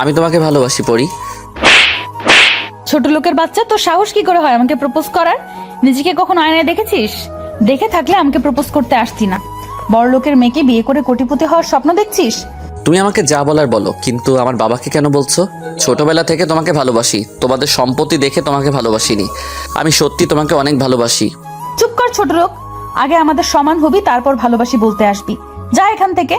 আমি তোমাকে ভালোবাসি পরি। ছোট লোকের বাচ্চা, তোর সাহস কি করে হয় আমাকে প্রপোজ করার? নিজেকে কখনো আয়নায় দেখেছিস? দেখে থাকলে আমাকে প্রপোজ করতে আসতি না। বড় লোকের মেয়েকে বিয়ে করে কোটিপতি হওয়ার স্বপ্ন দেখছিস? তুমি আমাকে যা বলার বলো, কিন্তু আমার বাবাকে কেন বলছো? ছোটবেলা থেকে তোমাকে ভালোবাসি, তোমাদের সম্পত্তি দেখে তোমাকে ভালোবাসিনি। আমি সত্যি তোমাকে অনেক ভালোবাসি। চুপ কর ছোট লোক, আগে আমাদের সমান হবি, তারপর ভালোবাসি বলতে আসবি। যা এখান থেকে।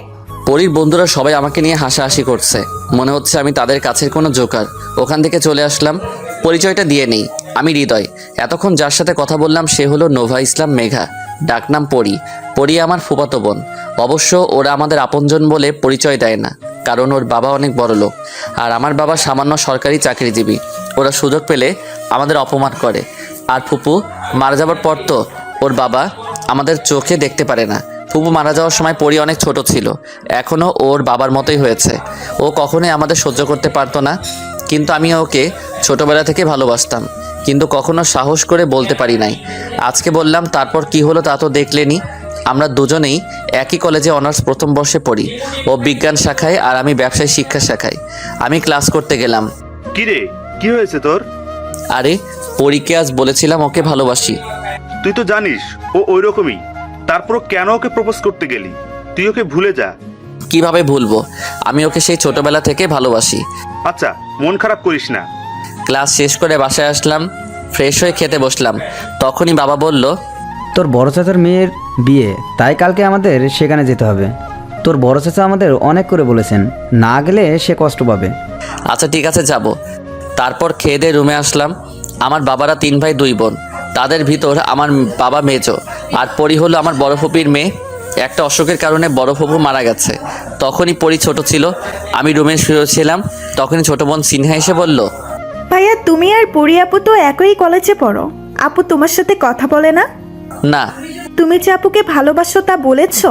পরীর বন্ধুরা সবাই আমাকে নিয়ে হাসাহাসি করছে, মনে হচ্ছে আমি তাদের কাছের কোনো জোকার। ওখান থেকে চলে আসলাম। পরিচয়টা দিয়ে নেই, আমি হৃদয়। এতক্ষণ যার সাথে কথা বললাম সে হলো নোভা ইসলাম মেঘা, ডাকনাম পরি। পরি আমার ফুফাতো বোন। অবশ্য ওরা আমাদের আপনজন বলে পরিচয় দেয় না, কারণ ওর বাবা অনেক বড় লোক আর আমার বাবা সামান্য সরকারি চাকরিজীবী। ওরা সুযোগ পেলে আমাদের অপমান করে। আর ফুপু মারা যাবার পর তো ওর বাবা আমাদের চোখে দেখতে পারে না। ফুপু মারা যাওয়ার সময় পরি অনেক ছোট ছিল, এখনও ওর বাবার মতোই হয়েছে। ও কখনোই আমাদের সহ্য করতে পারতো না, কিন্তু আমি ওকে ছোটবেলা থেকে ভালোবাসতাম, কিন্তু কখনো সাহস করে বলতে পারি নাই। আজকে বললাম, তারপর কি হলো তা তো দেখলেনি। আমরা দুজনেই একই কলেজে অনার্স প্রথম বর্ষে পড়ি। ও বিজ্ঞান শাখায় আর আমি ব্যবসায় শিক্ষা শাখায়। আমি ক্লাস করতে গেলাম। কি রে, কি হয়েছে তোর? আরে পরীকে আজ বলেছিলাম ওকে ভালোবাসি। তুই তো জানিস ও ওই রকমই, তারপর কেন ওকে প্রপোজ করতে গেলি? তুই ওকে ভুলে যা। কিভাবে ভুলবো? আমি ওকে সেই ছোটবেলা থেকে ভালোবাসি। আচ্ছা, মন খারাপ করিস না। ক্লাস শেষ করে বাসায় আসলাম, ফ্রেশ হয়ে খেতে বসলাম। তখনই বাবা বলল, তোর বড় চাচার মেয়ের বিয়ে, তাই কালকে আমাদের সেখানে যেতে হবে। তোর বড় চাচা আমাদের অনেক করে বলেছেন, না গেলে সে কষ্ট পাবে। আচ্ছা ঠিক আছে যাব। তারপর খেয়ে দিয়ে রুমে আসলাম। আমার বাবারা 3 ভাই 2 বোন, তাদের ভিতর আমার বাবা মেজো, আর পরি হলো আমার বড় ফুপির মেয়ে। একটা অসুখের কারণে বড় ফুপু মারা গেছে। তখনই পরি ছোট ছিল। আমি রুমে শুয়েছিলাম, তখনই ছোট বোন সিনহা এসে বলল, ভাইয়া, তুমি আর পরি আপু তো একই কলেজে পড়ো। আপু তোমার সাথে কথা বলে না? না তুমি যে আপুকে ভালোবাসো তা বলেছো?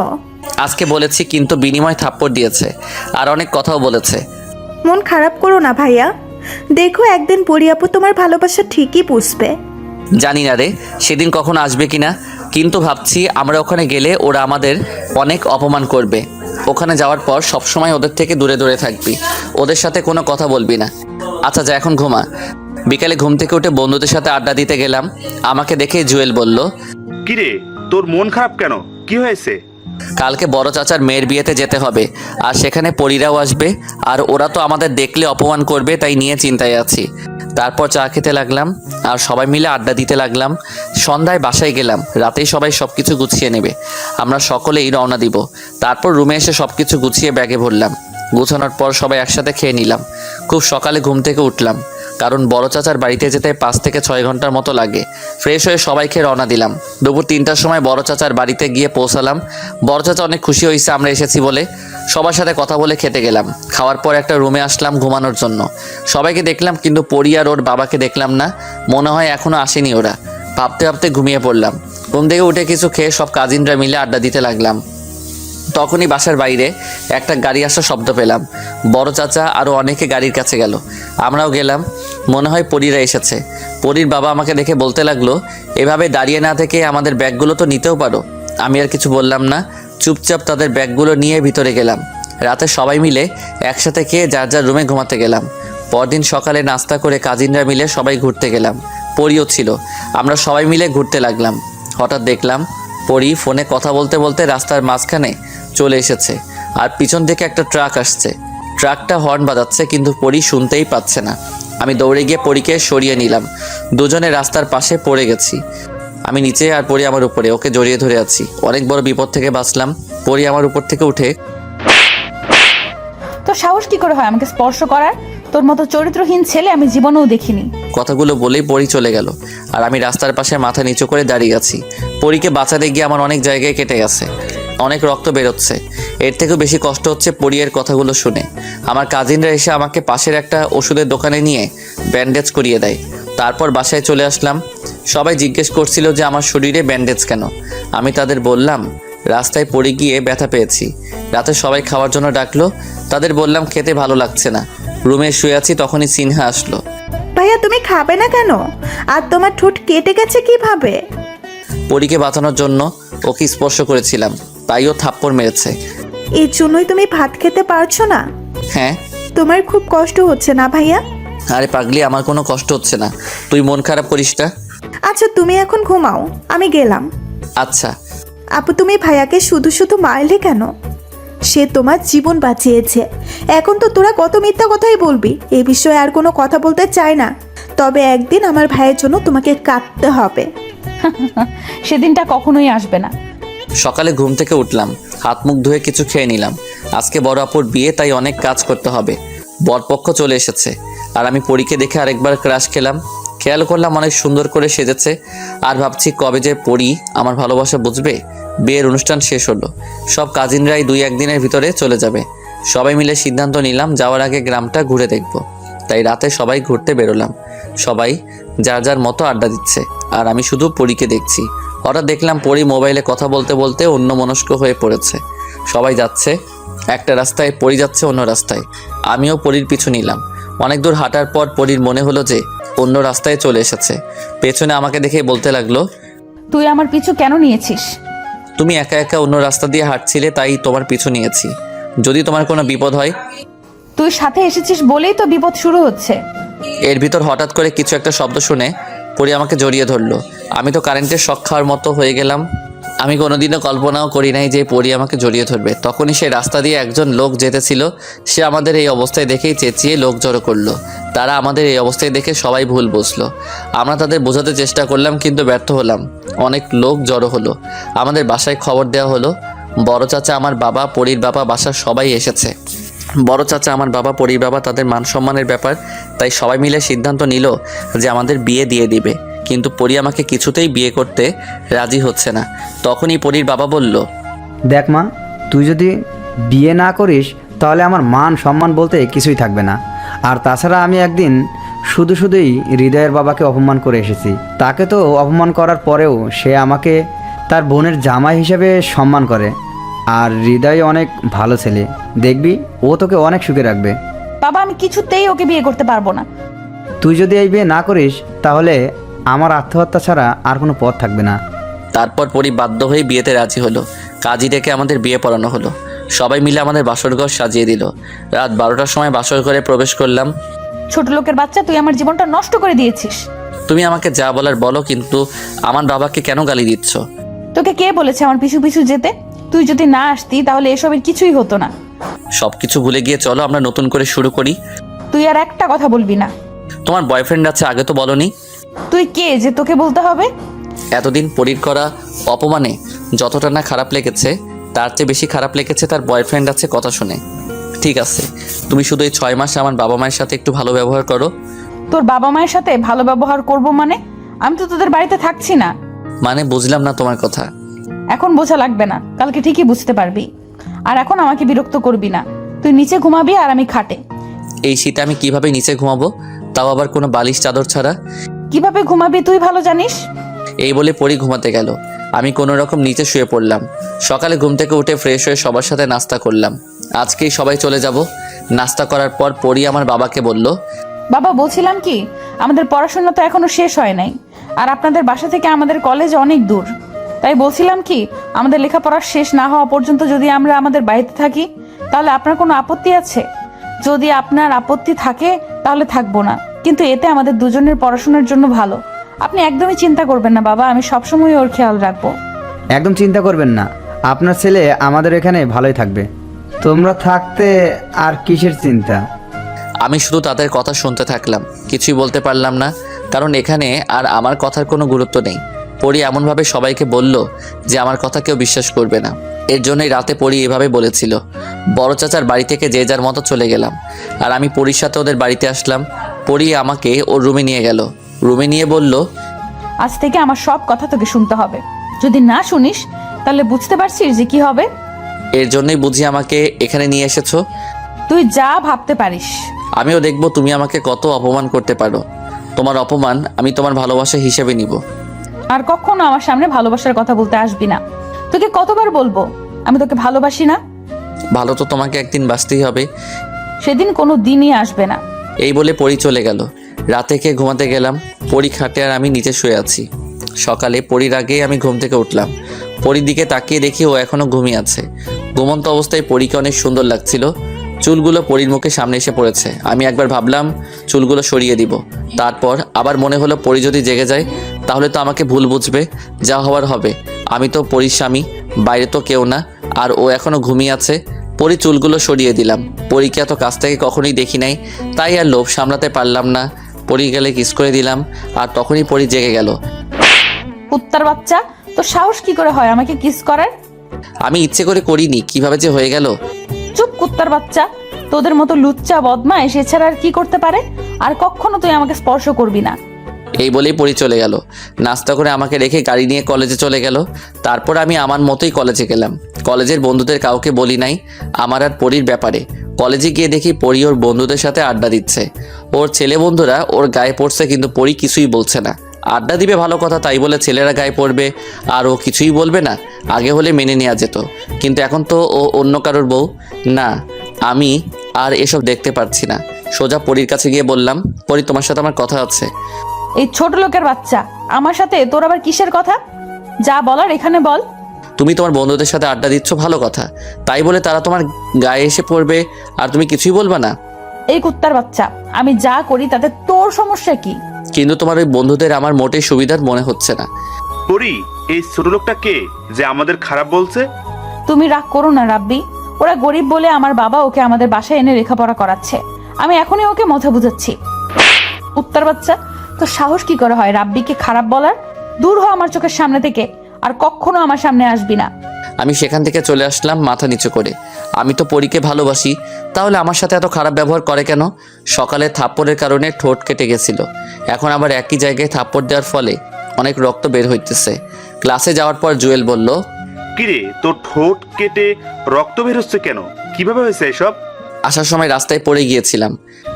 আজকে বলেছি, কিন্তু বিনিময় থাপ্পড় দিয়েছে আর অনেক কথাও বলেছে। মন খারাপ করো না ভাইয়া, দেখো একদিন পরি আপু তোমার ভালোবাসা ঠিকই বুঝবে। জানি না রে সেদিন কখন আসবে কিনা, কিন্তু ভাবছি আমরা ওখানে গেলে ওরা আমাদের অনেক অপমান করবে। ওখানে যাওয়ার পর সবসময় ওদের থেকে দূরে দূরে থাকবি, ওদের সাথে কোনো কথা বলবি না। আচ্ছা যা, এখন ঘুমা। বিকালে ঘুম থেকে উঠে বন্ধুদের সাথে আড্ডা দিতে গেলাম। আমাকে দেখে জুয়েল বলল, কি রে, তোর মন খারাপ কেন? কি হয়েছে? কালকে বড় চাচার মেয়ের বিয়েতে যেতে হবে, আর সেখানে পরীরাও আসবে, আর ওরা তো আমাদের দেখলে অপমান করবে, তাই নিয়ে চিন্তায় আছি। তারপর চা খেতে লাগলাম আর সবাই মিলে আড্ডা দিতে লাগলাম। সন্ধ্যায় বাসায় গেলাম, রাতেই সবাই সব কিছু গুছিয়ে নেবে। আমরা সকলেই রওনা দিব। তারপর রুমে এসে সব কিছু গুছিয়ে ব্যাগে ভরলাম। গুছানোর পর সবাই একসাথে খেয়ে নিলাম। খুব সকালে ঘুম থেকে উঠলাম, কারণ বড় চাচার বাড়িতে যেতে 5 থেকে 6 ঘন্টার মতো লাগে। ফ্রেশ হয়ে সবাই খেয়ে রওনা দিলাম। দুপুর 3টার সময় বড় চাচার বাড়িতে গিয়ে পৌঁছালাম। বড় চাচা অনেক খুশি হয়েছে আমরা এসেছি বলে। সবার সাথে কথা বলে খেতে গেলাম। খাওয়ার পর একটা রুমে আসলাম ঘুমানোর জন্য। সবাইকে দেখলাম, কিন্তু পরি আর ওর বাবাকে দেখলাম না। মনে হয় এখনো আসেনি ওরা। ভাবতে ভাবতে ঘুমিয়ে পড়লাম। ঘুম থেকে উঠে কিছু খেয়ে সব কাজিনরা মিলে আড্ডা দিতে লাগলাম। তখনই বাসার বাইরে একটা গাড়ি আসার শব্দ পেলাম। বড় চাচা আরও অনেকে গাড়ির কাছে গেল, আমরাও গেলাম। মনে হয় পরীরা এসেছে। পরীর বাবা আমাকে দেখে বলতে লাগলো, এভাবে দাঁড়িয়ে না থেকে আমাদের ব্যাগগুলো তো নিতেও পারো। আমি আর কিছু বললাম না, চুপচাপ তাদের ব্যাগগুলো নিয়ে ভিতরে গেলাম। রাতে সবাই মিলে একসাথে খেয়ে যার যার রুমে ঘুমাতে গেলাম। পরদিন সকালে নাস্তা করে কাজিনরা মিলে সবাই ঘুরতে গেলাম। পরিও ছিল। আমরা সবাই মিলে ঘুরতে লাগলাম। হঠাৎ দেখলাম পরি ফোনে কথা বলতে বলতে রাস্তার মাঝখানে চলে এসেছে, আর পিছন থেকে একটা ট্রাক আসছে। ট্রাকটা হর্ন বাজাচ্ছে, কিন্তু পরি শুনতেই পাচ্ছে না। আমি দৌড়ে গিয়ে পরীকে সরিয়ে নিলাম। দুজনে রাস্তার পাশে পড়ে গেছি। আমি নিচে আর পরি আমার উপরে, ওকে জড়িয়ে ধরে আছি। অনেক বড় বিপদ থেকে বাঁচলাম। পরি আমার উপর থেকে উঠে, তোর সাহস কি করে হয় আমাকে স্পর্শ করার? তোর মতো চরিত্রহীন ছেলে আমি জীবনেও দেখিনি। কথাগুলো বলেই পরি চলে গেল, আর আমি রাস্তার পাশে মাথা নিচু করে দাঁড়িয়ে আছি। পরীকে বাঁচাতে গিয়ে আমার অনেক জায়গায় কেটে গেছে, অনেক রক্ত বেরোচ্ছে। এর থেকেও বেশি কষ্ট হচ্ছে পরিয়ের কথাগুলো শুনে। আমার কাজিনরা এসে আমাকে পাশের একটা ওষুধের দোকানে নিয়ে ব্যান্ডেজ করিয়ে দেয়। তারপর বাসায় চলে আসলাম। সবাই জিজ্ঞেস করছিল যে আমার শরীরে ব্যান্ডেজ কেন। আমি তাদের বললাম, রাস্তায় পড়ে গিয়ে ব্যথা পেয়েছি। রাতে সবাই খাওয়ার জন্য ডাকলো, তাদের বললাম খেতে ভালো লাগছে না। রুমে শুয়ে আছি, তখনই সিনহা আসলো। ভাইয়া, তুমি খাবে না কেন? আর তোমার ঠোঁট কেটে গেছে কিভাবে? পরীকে বাঁচানোর জন্য ওকে স্পর্শ করেছিলাম, তাই ও থাপ্পড় মেরেছে। এই জন্যই তুমি ভাত খেতে পারছো না? হ্যাঁ। তোমার খুব কষ্ট হচ্ছে না ভাইয়া? আরে পাগলি, আমার কোনো কষ্ট হচ্ছে না, তুই মন খারাপ করিস না। আচ্ছা তুমি এখন ঘুমাও, আমি গেলাম। আচ্ছা। আপু তুমি ভাইয়াকে শুধু শুধু মারলে কেন? সে তোমার জীবন বাঁচিয়েছে। এখন তো তোরা কত মিথ্যা কথাই বলবি, এ বিষয়ে আর কোনো কথা বলতে চাই না। তবে একদিন আমার ভাইয়ের জন্য তোমাকে কাঁদতে হবে। সেদিনটা কখনোই আসবে না। সকালে ঘুম থেকে উঠলাম, হাত মুখ ধুয়ে কিছু খেয়ে নিলাম। আজকে বড় আপুর বিয়ে, তাই অনেক কাজ করতে হবে। বরপক্ষ চলে এসেছে, আর আমি পরীকে দেখে আরেকবার ক্রাশ খেলাম। খেয়াল করলাম অনেক সুন্দর করে সেজেছে, আর ভাবছি কবে যে পরি আমার ভালোবাসা বুঝবে। বিয়ের অনুষ্ঠান শেষ হলো, সব কাজিনরাই 2-1 দিনের ভিতরে চলে যাবে। সবাই মিলে সিদ্ধান্ত নিলাম যাওয়ার আগে গ্রামটা ঘুরে দেখব। তাই রাতে সবাই ঘুরতে বেরোলাম। সবাই যার যার মতো আড্ডা দিচ্ছে, আর আমি শুধু পরীকে দেখছি। হঠাৎ দেখলাম পরি মোবাইলে কথা বলতে বলতে অন্যমনস্ক হয়ে পড়েছে। সবাই যাচ্ছে একটা রাস্তায়, পরি যাচ্ছে অন্য রাস্তায়। আমিও পরির পিছু নিলাম। অনেক দূর হাঁটার পর পরির মনে হলো যে অন্য রাস্তায় চলে এসেছে। পেছনে আমাকে দেখে বলতে লাগলো, তুই আমার পিছু কেন নিয়েছিস? তুমি একা একা অন্য রাস্তা দিয়ে হাঁটছিলে, তাই তোমার পিছু নিয়েছি, যদি তোমার কোনো বিপদ হয়। তুই সাথে এসেছিস বলেই তো বিপদ শুরু হচ্ছে। এর ভিতর হঠাৎ করে কিছু একটা শব্দ শুনে পরি আমাকে জড়িয়ে ধরলো। আমি তো কারেন্টের শক খাওয়ার মতো হয়ে গেলাম। আমি কোনোদিনও কল্পনাও করি নাই যে পরি আমাকে জড়িয়ে ধরবে। তখনই সেই রাস্তা দিয়ে একজন লোক যেতেছিল। সে আমাদের এই অবস্থায় দেখেই চেঁচিয়ে লোক জড়ো করলো। তারা আমাদের এই অবস্থায় দেখে সবাই ভুল বুঝলো। আমরা তাদের বোঝাতে চেষ্টা করলাম, কিন্তু ব্যর্থ হলাম। অনেক লোক জড়ো হলো। আমাদের বাসায় খবর দেওয়া হলো। বড় চাচা, আমার বাবা, পরির বাবা, বাসার সবাই এসেছে। বড় চাচা, আমার বাবা, পরির বাবা, তাদের মান সম্মানের ব্যাপার, তাই সবাই মিলে সিদ্ধান্ত নিল যে আমাদের বিয়ে দিয়ে দিবে। কিন্তু পরি আমাকে কিছুতেই বিয়ে করতে রাজি হচ্ছে না। তখনই পরির বাবা বলল, দেখ মা, তুই যদি বিয়ে না করিস তাহলে আমার মান সম্মান বলতে কিছুই থাকবে না। আর তাছাড়া আমি একদিন শুধুই হৃদয়ের বাবাকে অপমান করে এসেছি। তাকে তো অপমান করার পরেও সে আমাকে তার বোনের জামাই হিসেবে সম্মান করে। আর হৃদয় অনেক ভালো ছেলে, দেখবি ও তোকে অনেক সুখে রাখবে। বাবা, আমি কিছুতেই ওকে বিয়ে করতে পারবো না। তুই যদি এই বিয়ে না করিস তাহলে আমার আত্মহত্যা ছাড়া আর কোনো পথ থাকবে না। তারপর পরি বাধ্য হয়ে বিয়েতে রাজি হলো। কাজী ডেকে আমাদের বিয়ে পড়ানো হলো। সবাই মিলে আমাদের বাসরঘর সাজিয়ে দিল। রাত 12টার সময় বাসর ঘরে প্রবেশ করলাম। ছোট লোকের বাচ্চা, তুই আমার জীবনটা নষ্ট করে দিয়েছিস। তুমি আমাকে যা বলার বলো, কিন্তু আমার বাবাকে কেন গালি দিচ্ছ? তোকে কে বলেছে আমার পিছু পিছু যেতে? তুই যদি না আসতি তাহলে এসবের কিছুই হতো না। সবকিছু ভুলে গিয়ে চলো আমরা নতুন করে শুরু করি। তুই আর একটা কথা বলবি না। তোমার বয়ফ্রেন্ড আছে, আগে তো বলনি। তুই কে যে তোকে বলতে হবে? এতদিন পরির করা অপমানে যতটা না খারাপ লেগেছে, তার চেয়ে বেশি খারাপ লেগেছে তার বয়ফ্রেন্ড আছে কথা শুনে। ঠিক আছে, তুমি শুধু এই 6 মাসে আমার বাবা মায়ের সাথে একটু ভালো ব্যবহার করো। তোর বাবা মায়ের সাথে ভালো ব্যবহার করব মানে? আমি তো তোদের বাড়িতে থাকছি না। মানে বুঝলাম না তোমার কথা। এখন বোঝা লাগবে না, কালকে ঠিকই বুঝতে পারবি। আর এখন আমাকে বিরক্ত করবি না। তুই নিচে ঘুমাবি আর আমি খাটে। এই শীতে আমি কিভাবে নিচে ঘুমাবো, তাও আবার কোনো বালিশ চাদর ছাড়া? কিভাবে ঘুমাবি তুই ভালো জানিস। এই বলে পরি ঘুমাতে গেল। আমি কোনো রকম নিচে শুয়ে পড়লাম। সকালে ঘুম থেকে উঠে ফ্রেশ হয়ে সবার সাথে নাস্তা করলাম। আজকেই সবাই চলে যাব। নাস্তা করার পর পরি আমার বাবাকে বলল, বাবা, বলছিলাম কি, আমাদের পড়াশোনা তো এখনো শেষ হয় নাই। আর আপনাদের বাসা থেকে আমাদের কলেজ অনেক দূর। তাই বলছিলাম কি, আমাদের লেখাপড়া শেষ না হওয়া পর্যন্ত যদি আমরা আমাদের বাড়িতে থাকি, তাহলে আপনার কোনো আপত্তি আছে? যদি আপনার আপত্তি থাকে তাহলে থাকবো না, কিন্তু এতে আমাদের দুজনের পড়াশোনার জন্য ভালো। আপনি একদমই চিন্তা করবেন না বাবা, আমি সবসময় ওর খেয়াল রাখবো। একদম চিন্তা করবেন না, আপনার ছেলে আমাদের এখানে ভালোই থাকবে। তোমরা থাকতে আর কিসের চিন্তা। আমি শুধু তাদের কথা শুনতে থাকলাম, কিছুই বলতে পারলাম না, কারণ এখানে আর আমার কথার কোনো গুরুত্ব নেই। পরি এমনভাবে সবাইকে বলল যে আমার কথা কেউ বিশ্বাস করবে না। এর জন্যই রাতে পরি এভাবে বলেছিল। বড় চাচার বাড়ি থেকে যে যার মতো চলে গেলাম, আর আমি পরির সাথে ওদের বাড়িতে আসলাম। পরি আমাকে ওর রুমে নিয়ে গেল। রুমে নিয়ে বলল, আজ থেকে আমার সব কথা তোকে শুনতে হবে। যদি না শুনিস তাহলে বুঝতে পারছিস যে কি হবে। এর জন্যই বুঝি আমাকে এখানে নিয়ে এসেছো। তুই যা ভাবতে পারিস। আমিও দেখব তুমি আমাকে কত অপমান করতে পারো। তোমার অপমান আমি তোমার ভালোবাসা হিসেবে নিব। আর কখনো আমার সামনে ভালোবাসার কথা বলতে আসবি না। তোকে কতবার বলবো আমি তোকে ভালোবাসি না? ভালো তো তোমাকে একদিন বাঁচতেই হবে। সেদিন কোনো দিনই আসবে না। এই বলে পরি চলে গেল। রাতে খেয়ে ঘুমাতে গেলাম। পরি খাটে আর আমি নিচে শুয়ে আছি। সকালে পরির আগেই আমি ঘুম থেকে উঠলাম। পরির দিকে তাকিয়ে দেখি ও এখনো ঘুমিয়ে আছে। ঘুমন্ত অবস্থায় পরীকে অনেক সুন্দর লাগছিল। চুলগুলো পরীর মুখে সামনে এসে পড়েছে। আমি একবার ভাবলাম চুলগুলো সরিয়ে দিব, তারপর আবার মনে হলো পরী যদি জেগে যায় তাহলে তো আমাকে ভুল বুঝবে, যা হওয়ার হবে। আমি তো পরীর স্বামী, বাইরে তো কেউ না, আর ও এখনও ঘুমিয়ে আছে। পরী চুলগুলো সরিয়ে দিলাম। পরীকে এত কাছ থেকে কখনোই দেখি নাই, তাই আর লোভ সামলাতে পারলাম না। পরী গেলে কিস করে দিলাম, আর তখনই পরী জেগে গেল। কুত্তার বাচ্চা, তো সাহস কি করে হয় আমাকে কিস করার? আমি ইচ্ছে করে করিনি, কিভাবে যে হয়ে গেল। চুপ কুত্তার বাচ্চা, তোদের মতো লুচ্চা বদমাইশ এছাড়া আর কি করতে পারে? আর কখনো তুই আমাকে স্পর্শ করবি না। এই বলেই পরী চলে গেল। নাস্তা করে আমাকে রেখে গাড়ি নিয়ে কলেজে চলে গেল। তারপর আমি আমার মতোই কলেজে গেলাম। কলেজের বন্ধুদের কাউকে বলি নাই আমার আর পরীর ব্যাপারে। কলেজে গিয়ে দেখি পরী ওর বন্ধুদের সাথে আড্ডা দিচ্ছে। ওর ছেলে বন্ধুরা ওর গায়ে পড়ছে, কিন্তু পরী কিছুই বলছে না। আড্ডা দিবে ভালো কথা, তাই বলে ছেলেরা গায়ে পড়বে আর ও কিছুই বলবে না? আগে হলে মেনে নেওয়া যেত, কিন্তু এখন তো ও অন্য কারোর বউ। না, আমি আর এসব দেখতে পারছি না। সোজা পরীর কাছে গিয়ে বললাম, পরী তোমার সাথে আমার কথা আছে। এই ছোট লোকের বাচ্চা, আমার সাথে তোর আবার কিসের কথা? যা বলার এখানে বল। তুমি তোমার বন্ধুদের সাথে আড্ডা দিচ্ছ ভালো কথা, তাই বলে তারা তোমার গায়ে এসে পড়বে আর তুমি কিছুই বলবা না? এই কুত্তার বাচ্চা, আমি যা করি তাতে তোর সমস্যা কি? কিন্তু তোমার ওই বন্ধুদের আমার মোটেই সুবিধার মনে হচ্ছে না। পরী, এই ছোট লোকটা কে যে আমাদের খারাপ বলছে? তুমি রাগ করো না রাব্বি, ওরা গরিব বলে আমার বাবা ওকে আমাদের বাসায় এনে লেখাপড়া করাচ্ছে। আমি এখনই ওকে মাথা বুঝাচ্ছি। কুত্তার বাচ্চা, তো সাহস কি করে হয় রাব্বিকে খারাপ বলার? দূর হ আমার চোখের সামনে থেকে, আর কখনো আমার সামনে আসবি না। আমি সেখান থেকে চলে আসলাম মাথা নিচু করে। আমি তো পরীকে ভালোবাসি, তাহলে আমার সাথে এত খারাপ ব্যবহার করে কেন? সকালে থাপ্পড়ের কারণে ঠোঁট কেটে গেছিল, এখন আবার একই জায়গায় থাপ্পড় দেওয়ার ফলে অনেক রক্ত বের হইতেছে। ক্লাসে যাওয়ার পর জুয়েল বলল, কিরে, তোর ঠোঁট কেটে রক্ত বের হচ্ছে কেন? কিভাবে হয়েছে এসব? আসার সময় রাস্তায় পড়ে গিয়েছিলাম।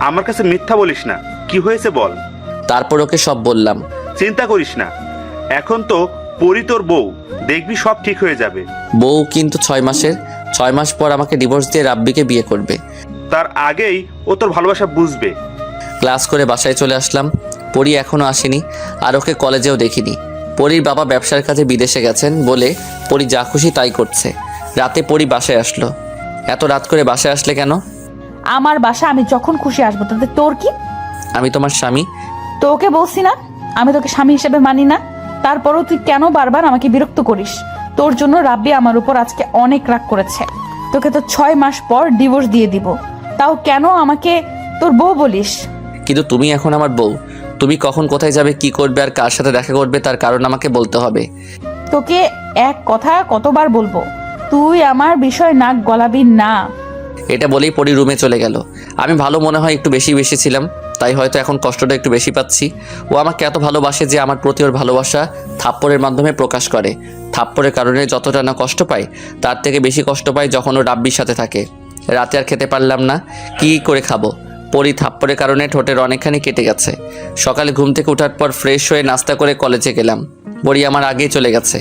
আমার কাছে মিথ্যা বলিস না, কি হয়েছে বল। তারপর ওকে সব বললাম। চিন্তা করিস না, এখন তো পরী তোর বউ, দেখবি সব ঠিক হয়ে যাবে। বউ কিন্তু 6 মাসের। 6 মাস পর আমাকে ডিভোর্স দিয়ে রাব্বিকে বিয়ে করবে। তার আগেই ও তোর ভালোবাসা বুঝবে। ক্লাস করে বাসায় চলে আসলাম। পরী এখনও আসেনি, আর ওকে কলেজেও দেখিনি। পরীর বাবা ব্যবসার কাজে বিদেশে গেছেন বলে পরী যা খুশি তাই করছে। রাতে পরী বাসায় আসলো। এত রাত করে বাসায় আসলে কেন? আমার বাসা আমি যখন খুশি আসবো, তাতে তোর কি? আমি তোমার স্বামী। তোকে বলছি না আমি তোকে স্বামী হিসেবে মানি না? তারপরও তুই কেন বারবার আমাকে বিরক্ত করিস? তোর জন্য রাব্বি আমার উপর আজকে অনেক রাগ করেছে। তোকে তো 6 মাস পর ডিভোর্স দিয়ে দিব, তাও কেন আমাকে তোর বউ বলিস? কিন্তু তুমি এখন আমার বউ। তুমি কখন কোথায় যাবে, কি করবে আর কার সাথে দেখা করবে তার কারণ আমাকে বলতে হবে। তোকে এক কথা কতবার বলবো, তুই আমার বিষয় নাক গলাবি না। এটা বলেই পরী রুমে চলে গেল। আমি ভালো মনে হয় একটু বেশি ছিলাম, তাই হয়তো এখন কষ্টটা একটু বেশি পাচ্ছি। ও আমাকে এত ভালোবাসে যে আমার প্রতি ওর ভালোবাসা থাপ্পড়ের মাধ্যমে প্রকাশ করে। থাপ্পড়ের কারণে যতটা না কষ্ট পাই, তার থেকে বেশি কষ্ট পাই যখন ও রাব্বির সাথে থাকে। রাতে আর খেতে পারলাম না, কি করে খাবো? পরী থাপ্পড়ের কারণে ঠোঁটের অনেকখানি কেটে গেছে। সকালে ঘুম থেকে ওঠার পর ফ্রেশ হয়ে নাস্তা করে কলেজে গেলাম। পরী আমার আগেই চলে গেছে।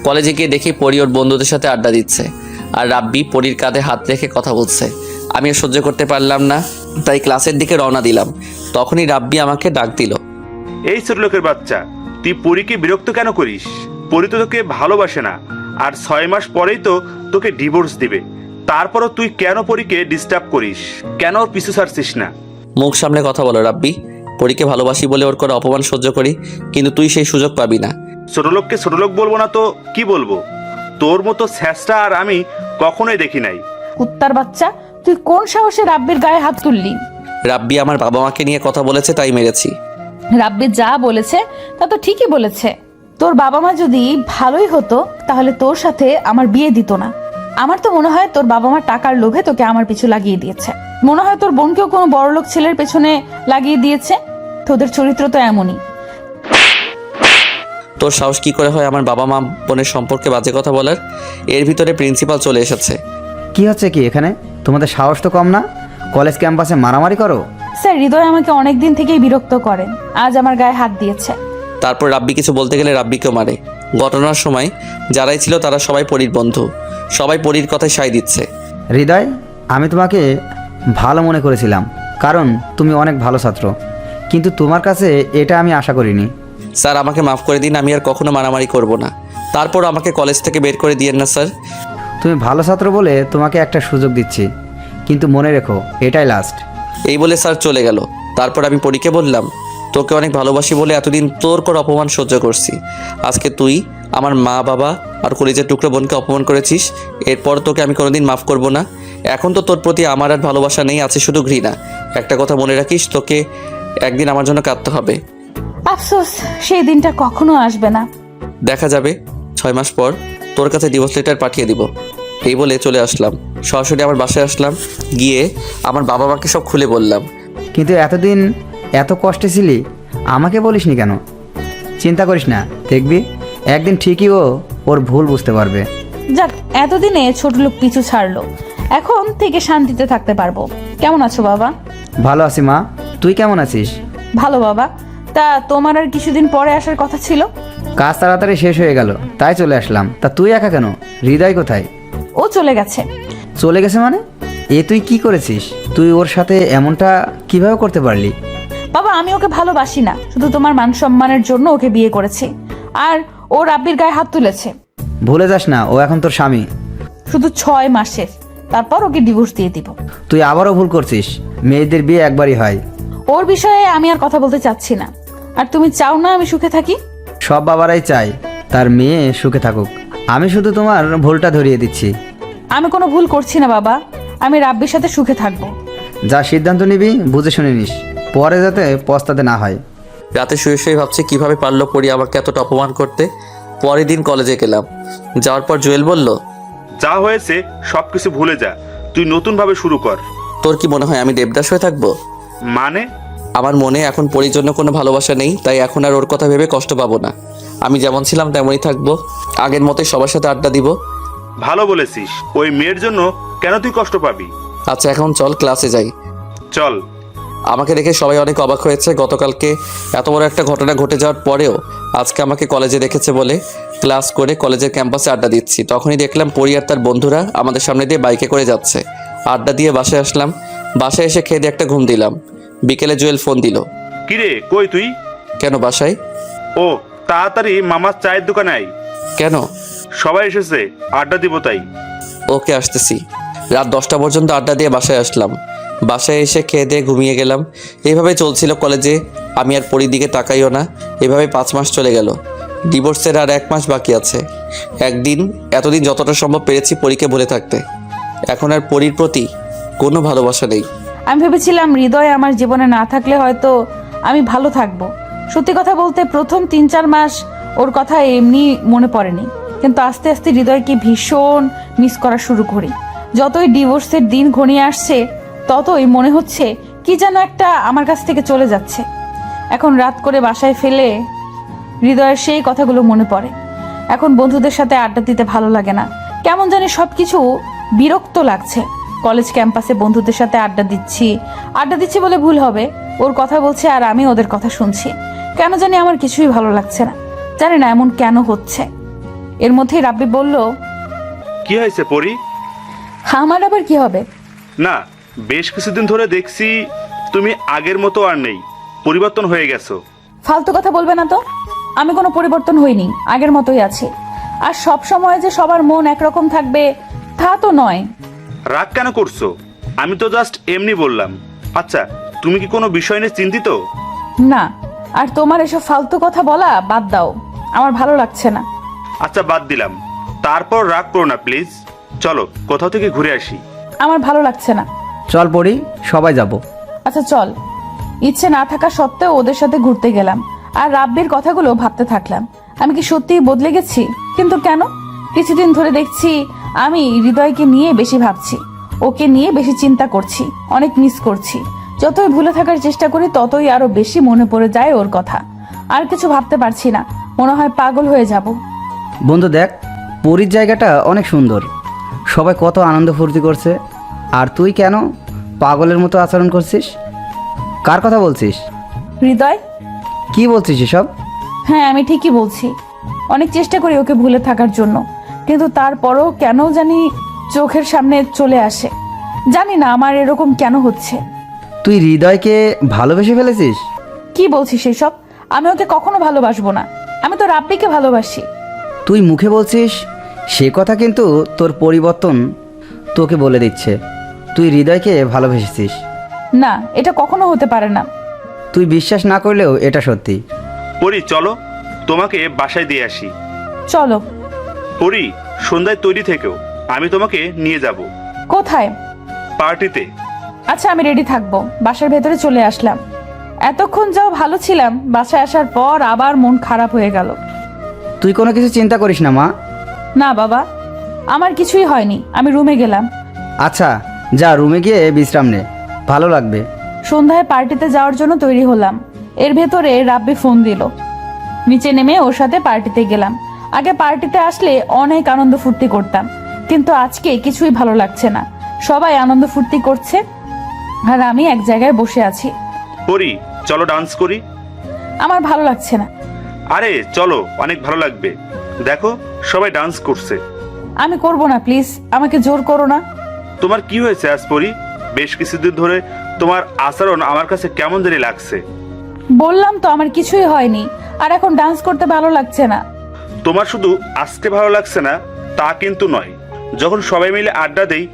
কলেজে গিয়ে দেখি পরী ওর বন্ধুদের সাথে আড্ডা দিচ্ছে, আর রাব্বি পরীর কাঁধে হাত রেখে কথা বলছে। আমি আর সহ্য করতে পারলাম না, তাই ক্লাসের দিকে রওনা দিলাম। তখনই রাব্বি আমাকে ডাক দিল। এই ছোট লোকের বাচ্চা, তুই পরীকে বিরক্ত কেন করিস? পরী তো তোকে ভালোবাসে না, আর 6 মাস পরেই তো তোকে ডিভোর্স দিবে। তারপরও তুই কেন পরীকে ডিস্টার্ব করিস? কেন ওর পিছু ছাড়ছিস না? মুখ সামনে কথা বলো রাব্বি। পরীকে ভালোবাসি বলে ওর করে অপমান সহ্য করি, কিন্তু তুই সেই সুযোগ পাবি না। ছোট লোককে ছোট লোক বলবো না তো কি বলবো? তোর মতো স্যাঁচটা আর আমি কখনোই দেখি নাই। কুত্তার বাচ্চা, তুই কোন সাহসে রাব্বির গায়ে হাত তুললি? রাব্বি আমার বাবা মাকে নিয়ে কথা বলেছে, তাই মেরেছি। রাব্বি যা বলেছে তা তো ঠিকই বলেছে। তোর বাবা মা যদি ভালোই হতো তাহলে তোর সাথে আমার বিয়ে দিত না। আমার তো মনে হয় তোর বাবা মা টাকার লোভে তোকে আমার পিছু লাগিয়ে দিয়েছে। মনে হয় তোর বোনকেও কোনো বড়লোক ছেলের পেছনে লাগিয়ে দিয়েছে। তোদের চরিত্র তো এমনই। তোর সাহস কি করে হয় আমার বাবা মা বোনের সম্পর্কে বাজে কথা বলার? এর ভিতরে প্রিন্সিপাল চলে এসেছে। কি হচ্ছে কি এখানে? তোমাদের সাহস তো কম না, কলেজ ক্যাম্পাসে মারামারি করো। স্যার, হৃদয় আমাকে অনেক দিন থেকেই বিরক্ত করেন, আজ আমার গায়ে হাত দিয়েছে। তারপর রাব্বি কিছু বলতে গেলে রাব্বিকেও মারে। ঘটনার সময় যারাই ছিল তারা সবাই পরীর বন্ধু, সবাই পরীর কথায় সায় দিচ্ছে। হৃদয়, আমি তোমাকে ভালো মনে করেছিলাম, কারণ তুমি অনেক ভালো ছাত্র, কিন্তু তোমার কাছে এটা আমি আশা করিনি। স্যার, আমাকে মাফ করে দিন, আমি আর কখনো মারামারি করব না। তারপর আমাকে কলেজ থেকে বের করে দিয়েন না স্যার। তুমি ভালো ছাত্র বলে তোমাকে একটা সুযোগ দিচ্ছি, কিন্তু মনে রেখো এটাই লাস্ট। এই বলে স্যার চলে গেল। তারপর আমি পরীকে বললাম, তোকে অনেক ভালোবাসি বলে এতদিন তোর করে অপমান সহ্য করছি। আজকে তুই আমার মা বাবা আর কলিজার টুকরো বোনকে অপমান করেছিস, এরপর তোকে আমি কোনোদিন মাফ করব না। এখন তো তোর প্রতি আমার আর ভালোবাসা নেই, আছে শুধু ঘৃণা। একটা কথা মনে রাখিস, তোকে একদিন আমার জন্য কাঁদতে হবে। আফসোস, সেই দিনটা কখনো আসবে না। দেখা যাবে 6 মাস পর তোর কাছে ডিভোর্স লেটার পাঠিয়ে দিব। এই বলে চলে আসলাম, সরাসরি আমার বাসায় আসলাম। গিয়ে আমার বাবা মাকে সব খুলে বললাম। কিন্তু এতদিন এত কষ্টে ছিলি, আমাকে বলিসনি কেন? চিন্তা করিস না, দেখবি একদিন ঠিকই ওর ভুল বুঝতে পারবে। যাক, এতদিনে ছোট লোক পিছু ছাড়লো, এখন থেকে শান্তিতে থাকতে পারবো। কেমন আছো বাবা? ভালো আছি মা, তুই কেমন আছিস? ভালো বাবা। তা তোমার আর কিছুদিন পরে আসার কথা ছিল? কাজ তাড়াতাড়ি শেষ হয়ে গেল, তাই চলে আসলাম। তা তুই একা কেন? হৃদয় কোথায়? ও চলে গেছে। চলে গেছে মানে? এ তুই কি করেছিস? তুই ওর সাথে এমনটা কিভাবে করতে পারলি? বাবা, আমি ওকে ভালোবাসি না, শুধু তোমার মান সম্মানের জন্য ওকে বিয়ে করেছি। আর ও রাব্বির গায়ে হাত তুলেছে। ভুলে যাস না, ও এখন তোর স্বামী। শুধু 6 মাসের, তারপর ওকে ডিভোর্স দিয়ে দিব। তুই আবারও ভুল করছিস, মেয়েদের বিয়ে একবারই হয়। ওর বিষয়ে আমি আর কথা বলতে চাচ্ছি না। আর তুমি চাও না আমি সুখে থাকি? সব বাবারাই চায় তার মেয়ে সুখে থাকুক, আমি শুধু তোমার ভুলটা ধরিয়ে দিচ্ছি। আমি কোনো ভুল করছি না বাবা, আমি রাব্বির সাথে সুখে থাকবো। যা সিদ্ধান্ত নিবি বুঝে শুনে নিস, পরে যাতে পস্তাতে না হয়। রাতে শুয়ে শুয়ে ভাবছি কিভাবে পারলো পরি আমাকে এতটা অপমান করতে। পরের দিন কলেজে গেলাম, যাওয়ার পর জুয়েল বলল, যা হয়েছে সবকিছু ভুলে যা, তুই নতুনভাবে শুরু কর। তোর কি মনে হয় আমি দেবদাস হয়ে থাকবো? মানে? আমার মনে এখন পরির জন্য কোনো ভালোবাসা নেই, তাই এখন আর ওর কথা ভেবে কষ্ট পাবো না। আমি যেমন ছিলাম তেমনই থাকবো, আগের মতোই সবার সাথে আড্ডা দিব। ভালো বলেছিস, ওই মেয়ের জন্য কেন তুই কষ্ট পাবি? আচ্ছা এখন চল ক্লাসে যাই। চল। আমাকে দেখে সবাই অনেক অবাক হয়েছে। গতকালকে এত বড় একটা ঘটনা ঘটে যাওয়ার পরেও আজকে আমাকে কলেজে দেখেছে বলে ক্লাস করে কলেজের ক্যাম্পাসে আড্ডা দিচ্ছি। তখনই দেখলাম পরি আর তার বন্ধুরা আমাদের সামনে দিয়ে বাইকে করে যাচ্ছে। আড্ডা দিয়ে বাসায় আসলাম, বাসায় এসে খেয়ে দিয়ে একটা ঘুম দিলাম। বিকেলে জুয়েল ফোন দিল। কিরে কই তুই? কেন বাসায়? ও তাড়াতাড়ি মামার চায়ের দোকানে আয়। কেন? সবাই এসেছে, আড্ডা দিব তাই। ওকে আসতেছি। রাত 10টা পর্যন্ত আড্ডা দিয়ে বাসায় আসলাম। বাসায় এসে খেয়ে দিয়ে ঘুমিয়ে গেলাম। এইভাবে চলছিল কলেজে, আমি আর পরির দিকে তাকাইও না। এভাবে 5 মাস চলে গেল। ডিভোর্সের আর 1 মাস বাকি আছে। এতদিন যতটা সম্ভব পেরেছি পরীকে ভুলে থাকতে। এখন আর পরির প্রতি কোনো ভালোবাসা নেই। আমি ভেবেছিলাম হৃদয় আমার জীবনে না থাকলে হয়তো আমি ভালো থাকবো। সত্যি কথা বলতে প্রথম 3-4 মাস ওর কথা এমনি মনে পড়েনি, কিন্তু আস্তে আস্তে হৃদয়কে ভীষণ মিস করা শুরু করি। যতই ডিভোর্সের দিন ঘনিয়ে আসছে ততই মনে হচ্ছে কি যেন একটা আমার কাছ থেকে চলে যাচ্ছে। এখন রাত করে বাসায় ফেলে হৃদয়ের সেই কথাগুলো মনে পড়ে। এখন বন্ধুদের সাথে আড্ডা দিতে ভালো লাগে না, কেমন জানি সবকিছু বিরক্ত লাগছে। কলেজ ক্যাম্পাসে বন্ধুদের সাথে আড্ডা দিচ্ছি বলে ভুল হবে, ওর কথা বলছে আর আমি ওদের কথা শুনছি। কেন জানি আমার কিছুই ভালো লাগছে না, জানি না এমন কেন হচ্ছে। এর মধ্যেই রাব্বি বলল, কি হয়েছে পরি? আমার আবার কি হবে? না, বেশ কিছুদিন ধরে দেখছি তুমি আগের মতো আর নেই, পরিবর্তন হয়ে গেছো। ফালতু কথা বলবে না তো। আমি কোনো পরিবর্তন হইনি, আগের মতোই আছি। আর সব সময় যে সবার মন একরকম থাকবে তা তো নয়। রাগ কেন করছো? আমি তো জাস্ট এমনি বললাম। আচ্ছা, তুমি কি কোনো বিষয় নিয়ে চিন্তিত? না, আর তোমার এসব ফালতু কথা বলা বাদ দাও, আমার ভালো লাগছে না। আচ্ছা বাদ দিলাম, তারপর রাগ করো না প্লিজ। চলো কোথাও থেকে ঘুরে আসি। আমার ভালো লাগছে না। চল পড়ি, সবাই যাব। আচ্ছা চল। ইচ্ছে না থাকা সত্ত্বেও ওদের সাথে ঘুরতে গেলাম আর রাব্বির কথাগুলো ভাবতে থাকলাম। আমি কি সত্যিই বদলে গেছি? কিন্তু কেন? কিছুদিন ধরে দেখছি আমি হৃদয়কে নিয়ে বেশি ভাবছি, ওকে নিয়ে বেশি চিন্তা করছি, অনেক মিস করছি। যতই ভুলে থাকার চেষ্টা করি ততই আরো বেশি মনে পড়ে যায় ওর কথা। আর কিছু ভাবতে পারছি না, মনে হয় পাগল হয়ে যাব। বন্ধু দেখ, পুরীর জায়গাটা অনেক সুন্দর, সবাই কত আনন্দ ফুর্তি করছে, আর তুই কেন পাগলের মতো আচরণ করছিস? কার কথা বলছিস? হৃদয়। কি বলছিস এসব? হ্যাঁ, আমি ঠিকই বলছি। অনেক চেষ্টা করি ওকে ভুলে থাকার জন্য, কিন্তু তারপরও কেন জানি চোখের সামনে চলে আসে। জানি না আমার এরকম কেন হচ্ছে। তুই হৃদয়কে ভালোবেসে ফেলেছিস? কি বলছিস এসব? আমি ওকে কখনো ভালোবাসবো না, আমি তো রাব্বিকে ভালোবাসি। তুই মুখে বলছিস সে কথা, কিন্তু তোর পরিবর্তন তোকে বলে দিচ্ছে। তুই হৃদয়কে ভালোবেসেছিস। না, এটা কখনো হতে পারে না। তুই বিশ্বাস না করলেও এটা সত্যি। পরি চলো, তোমাকে বাসায় দিয়ে আসি। চলো। পরি, সন্ধ্যায় তৈরি থেকেও, আমি তোমাকে নিয়ে যাব কোথায়? পার্টিতে। আচ্ছা, আমি রেডি থাকবো। বাসার ভেতরে চলে আসলাম। এতক্ষণ যাও ভালো ছিলাম, বাসায় আসার পর আবার মন খারাপ হয়ে গেল। তুই কোনো কিছু চিন্তা করিস না মা। না বাবা, আমার কিছুই হয়নি। আমি রুমে গেলাম। আচ্ছা যা, রুমে গিয়ে বিশ্রাম নে, ভালো লাগবে। সন্ধ্যায় পার্টিতে যাওয়ার জন্য তৈরি হলাম। এর ভেতরে রাব্বি ফোন দিল। নিচে নেমে ওর সাথে পার্টিতে গেলাম। আগে পার্টিতে আসলে অনেক আনন্দ ফুর্তি করতাম, কিন্তু আজকে কিছুই ভালো লাগছে না। সবাই আনন্দ ফুর্তি করছে আর আমি এক জায়গায় বসে আছি। পরি চলো ডান্স করি। আমার ভালো লাগছে না। আরে চলো, অনেক ভালো লাগবে। দেখো সবাই ডান্স করছে। আমি করব না, প্লিজ আমাকে জোর করো না। তোমার কি হয়েছে আজ পরি? বেশ কিছুদিন ধরে তোমার আচরণ আমার কাছে কেমন জানি লাগছে। বললাম তো আমার কিছুই হয়নি, আর এখন ডান্স করতে ভালো লাগছে না। তোমার শুধু আজকে ভালো লাগছে না তা কিন্তু নয়, যখন সবাই মিলে আড্ডা দেই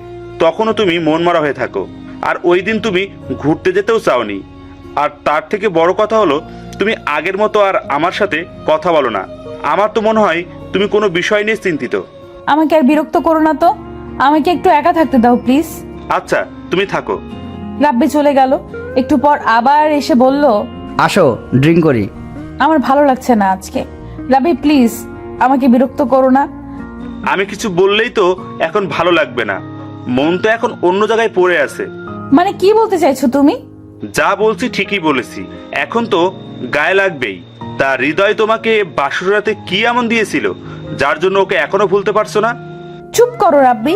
তখনও তুমি মন মারা হয়ে থাকো। আর ওই দিন তুমি ঘুরতে যেতেও চাওনি। আর তার থেকে বড় কথা হলো, তুমি আগের মতো আর আমার সাথে কথা বলো না। আমার তো মনে হয় তুমি কোনো বিষয় নিয়ে চিন্তিত। আমাকে আর বিরক্ত করো না তো, আমাকে একটু একা থাকতে দাও প্লিজ। আচ্ছা তুমি থাকো। রাব্বি চলে গেল। একটু পর আবার এসে বলল, আসো ড্রিঙ্ক করি। আমার ভালো লাগছে না আজকে। রাব্বি প্লিজ আমাকে বিরক্ত করো না। আমি কিছু বললেই তো এখন ভালো লাগবে না, মন তো এখন অন্য জায়গায় পড়ে আছে। মানে কি বলতে চাইছো তুমি? যা বলছি ঠিকই বলেছি, এখন তো গায়ে লাগবেই। তা হৃদয় তোমাকে বাসর রাতে কি এমন দিয়েছিল যার জন্য ওকে এখনো ভুলতে পারছো না? চুপ করো রাব্বি,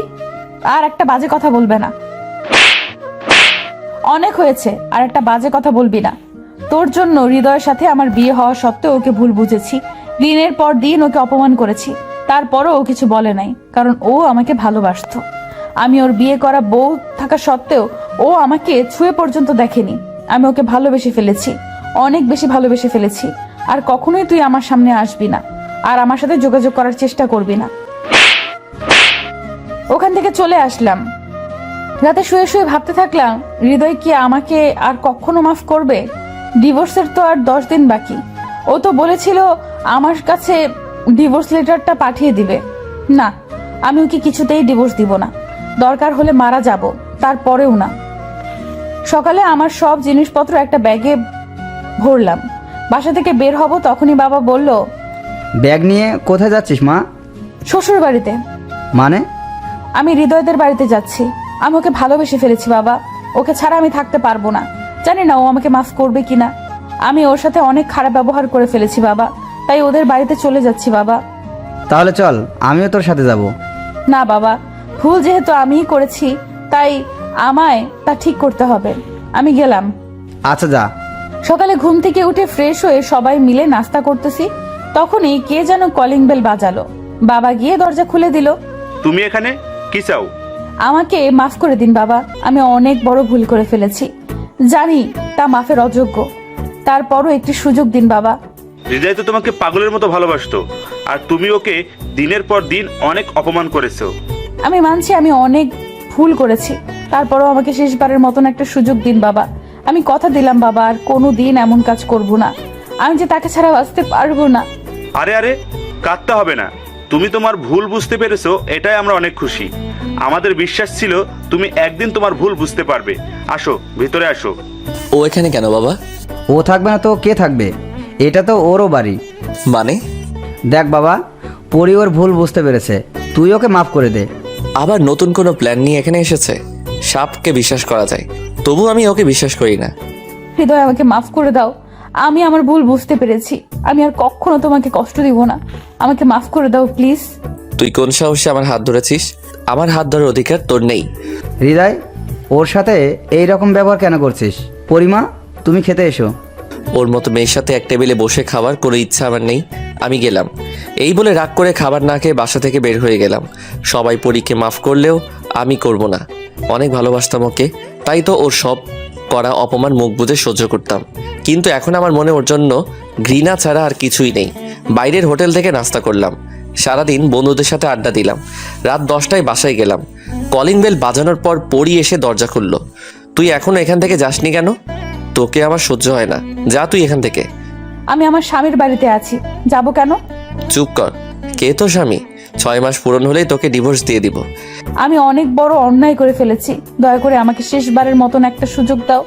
আর একটা বাজে কথা বলবে না। অনেক হয়েছে, আর একটা বাজে কথা বলবি না। তোর জন্য হৃদয়ের সাথে আমার বিয়ে হওয়া সত্ত্বেও ওকে ভুল বুঝেছি। দিনের পর দিন ওকে অপমান করেছি, তারপরও ও কিছু বলে নাই, কারণ ও আমাকে ভালোবাসতো। আমি ওর বিয়ে করা বউ থাকা সত্ত্বেও ও আমাকে ছুঁয়ে পর্যন্ত দেখেনি। আমি ওকে ভালোবেসে ফেলেছি, অনেক বেশি ভালোবেসে ফেলেছি। আর কখনোই তুই আমার সামনে আসবি না, আর আমার সাথে যোগাযোগ করার চেষ্টা করবি না। ওখান থেকে চলে আসলাম। রাতে শুয়ে শুয়ে ভাবতে থাকলাম, হৃদয় কি আমাকে আর কখনো মাফ করবে? ডিভোর্সের তো আর 10 দিন বাকি। ও তো বলেছিল আমার কাছে ডিভোর্স লেটারটা পাঠিয়ে দিবে। না, আমি ওকে কিছুতেই ডিভোর্স দিব না। দরকার হলে মারা যাব, তারপরেও না। সকালে আমার সব জিনিসপত্র একটা ব্যাগে ভরলাম। বাসা থেকে বের হব, তখনই বাবা বলল, ব্যাগ নিয়ে কোথায় যাচ্ছিস মা? শ্বশুর বাড়িতে। মানে? আমি হৃদয়দের বাড়িতে যাচ্ছি। আমি ওকে ভালোবেসে ফেলেছি বাবা, ওকে ছাড়া আমি থাকতে পারবো না। জানি না ও আমাকে মাফ করবে কিনা। আমি ওর সাথে অনেক খারাপ ব্যবহার করে ফেলেছি বাবা, তাই ওদের বাড়িতে চলে যাচ্ছি বাবা। তাহলে চল, আমিও তোর সাথে যাব। না বাবা, ভুল যেহেতু আমিই করেছি, তাই আমায় তা ঠিক করতে হবে। আমি গেলাম। আচ্ছা যা। সকালে ঘুম থেকে উঠে ফ্রেশ হয়ে সবাই মিলে নাস্তা করতেছি, তখনই কে যেন কলিং বেল বাজালো। বাবা গিয়ে দরজা খুলে দিল। তুমি এখানে কি চাও? আমাকে মাফ করে দিন বাবা, আমি অনেক বড় ভুল করে ফেলেছি। জানি তা মাফের অযোগ্য, তারপরও একটি সুযোগ দিন বাবা। হৃদয় তো তোমাকে পাগলের মতো ভালোবাসতো, আর তুমি ওকে দিনের পর দিন অনেক অপমান করেছো। আমি মানছি আমি অনেক ভুল করেছি, তারপরও আমাকে শেষবারের মতন একটা সুযোগ দিন বাবা। আমি কথা দিলাম বাবা, আর কোনো দিন এমন কাজ করব না। আমি যে তাকে ছাড়া বাঁচতে পারবো না। আরে আরে, কাঁদতে হবে না। তুমি তোমার ভুল বুঝতে পেরেছো, এটাই আমরা অনেক খুশি। আমাদের বিশ্বাস ছিল তুমি একদিন তোমার ভুল বুঝতে পারবে। আসো ভিতরে আসো। ও এখানে কেন বাবা? ও থাকবে না তো কে থাকবে? এটা তো ওরও বাড়ি। মানে? দেখ বাবা, পরি ওর ভুল বুঝতে পেরেছে, তুই ওকে মাফ করে দে। আবার নতুন কোনো প্ল্যান নিয়ে এখানে এসেছে? সাপকে বিশ্বাস করা যায়, তবু আমি ওকে বিশ্বাস করি না। হৃদয় আমাকে মাফ করে দাও, আমি আমার ভুল বুঝতে পেরেছি। আমি আর কখনো তোমাকে কষ্ট দিব না। আমাকে মাফ করে দাও প্লিজ। তুই কোন সাহসে আমার হাত ধরেছিস? আমার হাত ধরার অধিকার তোর নেই। হৃদয়, ওর সাথে এই রকম ব্যবহার কেন করছিস? পরিমা, তুমি খেতে এসো। ওর মতো মেয়ের সাথে এক টেবিলে বসে খাওয়ার কোনো ইচ্ছা আমার নেই। আমি গেলাম। এই বলে রাগ করে খাবার না খেয়ে বাসা থেকে বের হয়ে গেলাম। সবাই পরীকে মাফ করলেও আমি করব না। অনেক ভালোবাসতাম ওকে, তাই তো ওর সব করা অপমান মুখ বুজে সহ্য করতাম। কিন্তু এখন আমার মনে ওর জন্য ঘৃণা ছাড়া আর কিছুই নেই। বাইরের হোটেল থেকে নাস্তা করলাম, সারাদিন বন্ধুদের সাথে আড্ডা দিলাম। রাত 10টায় বাসায় গেলাম। কলিং বেল বাজানোর পর পরি এসে দরজা খুলল। তুই এখনো এখান থেকে যাসনি কেন? তোকে আমার সহ্য হয় না, যা তুই এখান থেকে। আমি আমার স্বামীর বাড়িতে আছি, যাব কেন? চুপ কর। কে তোর স্বামী? 6 মাস পূরণ হলেই তোকে ডিভোর্স দিয়ে দিব। আমি অনেক বড় অন্যায় করে ফেলেছি, দয়া করে আমাকে শেষবারের মতন একটা সুযোগ দাও,